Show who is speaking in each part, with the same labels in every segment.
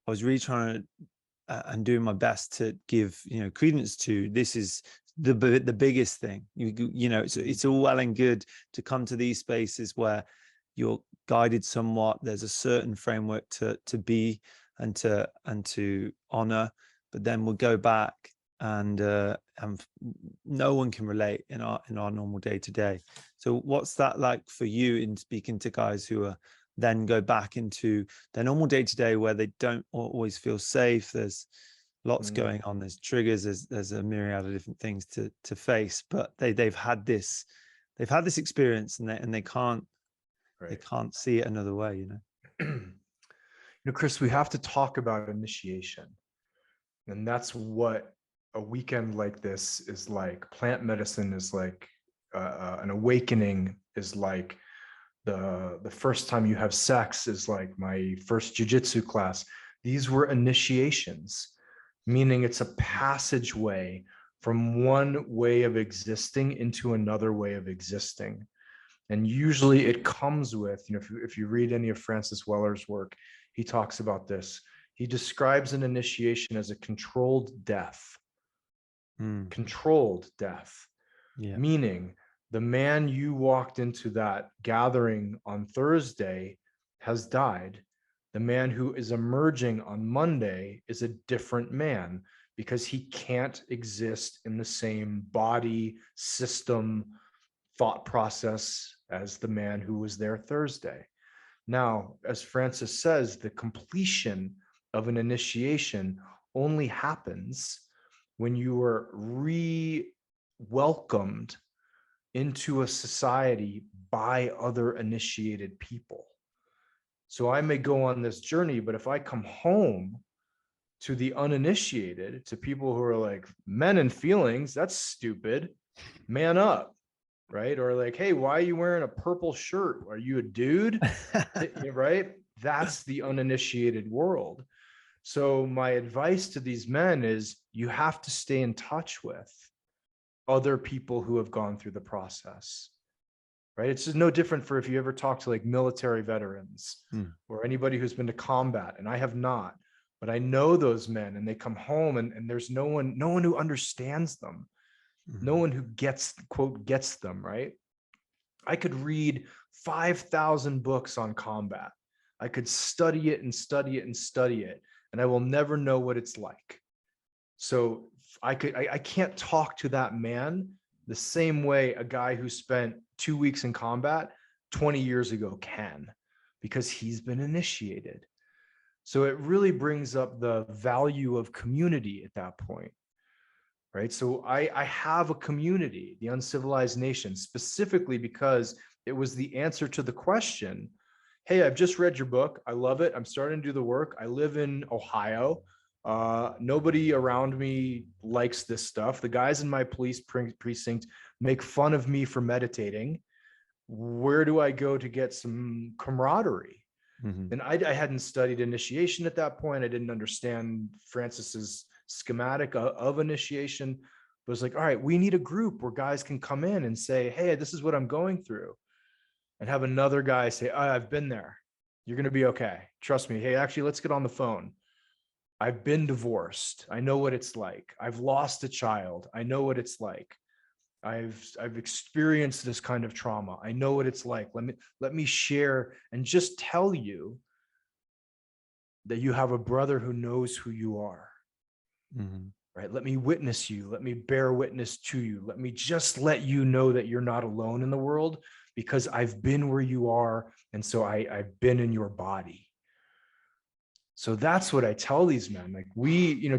Speaker 1: I was really trying to and doing my best to give, credence to. This is the biggest thing. It's all well and good to come to these spaces where you're guided somewhat. There's a certain framework to be and to honor, but then we'll go back and no one can relate in our normal day to day. So what's that like for you in speaking to guys who are then go back into their normal day to day where they don't always feel safe? There's lots going on. There's triggers. There's a myriad of different things to face. But they've had this experience, and they can't see it another way.
Speaker 2: Chris, we have to talk about initiation, and that's what a weekend like this is like. Plant medicine is like an awakening. Is like the first time you have sex is like my first jiu-jitsu class. These were initiations, meaning it's a passageway from one way of existing into another way of existing. And usually it comes with, if you read any of Francis Weller's work, he talks about this. He describes an initiation as a controlled death. Controlled death, meaning the man you walked into that gathering on Thursday has died. The man who is emerging on Monday is a different man because he can't exist in the same body, system, thought process as the man who was there Thursday. Now, as Francis says, the completion of an initiation only happens when you are re-welcomed into a society by other initiated people. So I may go on this journey, but if I come home to the uninitiated, to people who are like, men and feelings, that's stupid, man up, right? Or like, hey, why are you wearing a purple shirt? Are you a dude? Right? That's the uninitiated world. So my advice to these men is you have to stay in touch with other people who have gone through the process, right? It's just no different for if you ever talk to like military veterans or anybody who's been to combat, and I have not, but I know those men, and they come home and there's no one who understands them, no one who gets them, right? I could read 5,000 books on combat. I could study it and study it and study it, and I will never know what it's like. So I can't talk to that man the same way a guy who spent 2 weeks in combat 20 years ago can, because he's been initiated. So it really brings up the value of community at that point, right? So I have a community, the Uncivilized Nation, specifically because it was the answer to the question, hey, I've just read your book. I love it. I'm starting to do the work. I live in Ohio. Nobody around me likes this stuff. The guys in my police precinct make fun of me for meditating. Where do I go to get some camaraderie? And I hadn't studied initiation at that point. I didn't understand Francis's schematic of initiation. But it was like, all right, we need a group where guys can come in and say, hey, this is what I'm going through. And have another guy say, oh, I've been there. You're going to be okay. Trust me. Hey, actually, let's get on the phone. I've been divorced. I know what it's like. I've lost a child. I know what it's like. I've experienced this kind of trauma. I know what it's like. Let me share and just tell you that you have a brother who knows who you are. Right? Let me witness you. Let me bear witness to you. Let me just let you know that you're not alone in the world, because I've been where you are. And so I've been in your body. So that's what I tell these men. Like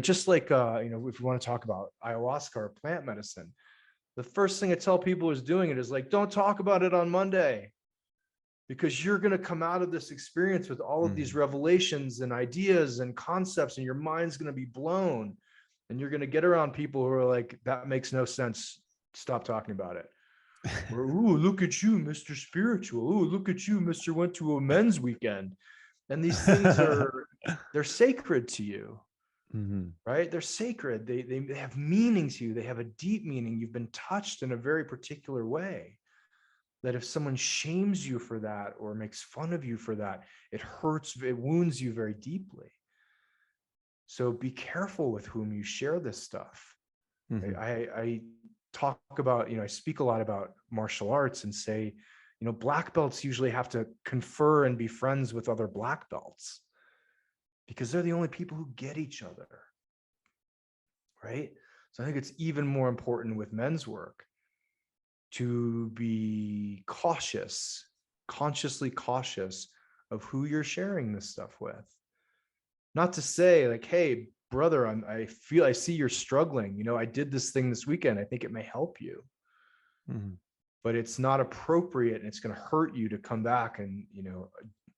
Speaker 2: just like, if we want to talk about ayahuasca or plant medicine, the first thing I tell people who's doing it is like, don't talk about it on Monday, because you're going to come out of this experience with all of these revelations and ideas and concepts, and your mind's going to be blown. And you're going to get around people who are like, that makes no sense. Stop talking about it. Or, ooh, look at you, Mr. Spiritual. Ooh, look at you, Mr. Went to a men's weekend. And these things they're sacred to you, right? They're sacred. They have meaning to you. They have a deep meaning. You've been touched in a very particular way, that if someone shames you for that or makes fun of you for that, it hurts, it wounds you very deeply. So be careful with whom you share this stuff.
Speaker 1: Mhm.
Speaker 2: I talk about, I speak a lot about martial arts and say, black belts usually have to confer and be friends with other black belts because they're the only people who get each other, right? So I think it's even more important with men's work to be cautious, consciously cautious of who you're sharing this stuff with. Not to say like, hey, brother, I see you're struggling. I did this thing this weekend. I think it may help you.
Speaker 1: Mhm.
Speaker 2: But it's not appropriate and it's going to hurt you to come back and,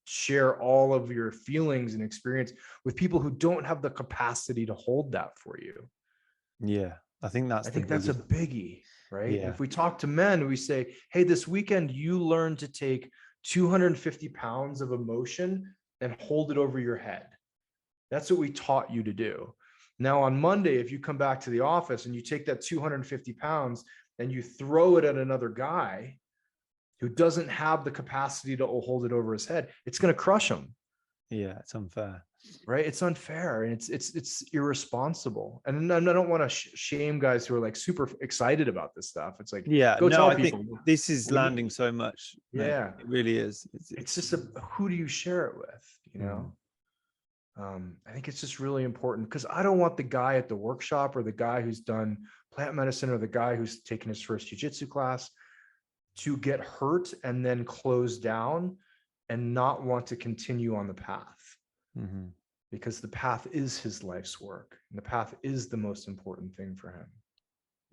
Speaker 2: share all of your feelings and experience with people who don't have the capacity to hold that for you.
Speaker 1: Yeah, I think that's
Speaker 2: I
Speaker 1: the
Speaker 2: think that's a
Speaker 1: biggest.
Speaker 2: biggie, right?
Speaker 1: Yeah.
Speaker 2: If we talk to men, we say, hey, this weekend you learned to take 250 pounds of emotion and hold it over your head. That's what we taught you to do. Now on Monday, if you come back to the office and you take that 250 pounds and you throw it at another guy who doesn't have the capacity to hold it over his head, it's going to crush him.
Speaker 1: Yeah, it's unfair.
Speaker 2: Right? It's unfair and it's irresponsible. And I don't want to shame guys who are like super excited about this stuff. It's like,
Speaker 1: Yeah,
Speaker 2: go
Speaker 1: no,
Speaker 2: tell
Speaker 1: I think
Speaker 2: people.
Speaker 1: this is
Speaker 2: We need,
Speaker 1: landing so much, mate.
Speaker 2: yeah.
Speaker 1: It really is.
Speaker 2: It's just who do you share it with?
Speaker 1: Mhm.
Speaker 2: I think it's just really important because I don't want the guy at the workshop or the guy who's done plant medicine or the guy who's taken his first jiu-jitsu class to get hurt and then close down and not want to continue on the path,
Speaker 1: Mhm.
Speaker 2: because the path is his life's work and the path is the most important thing for him.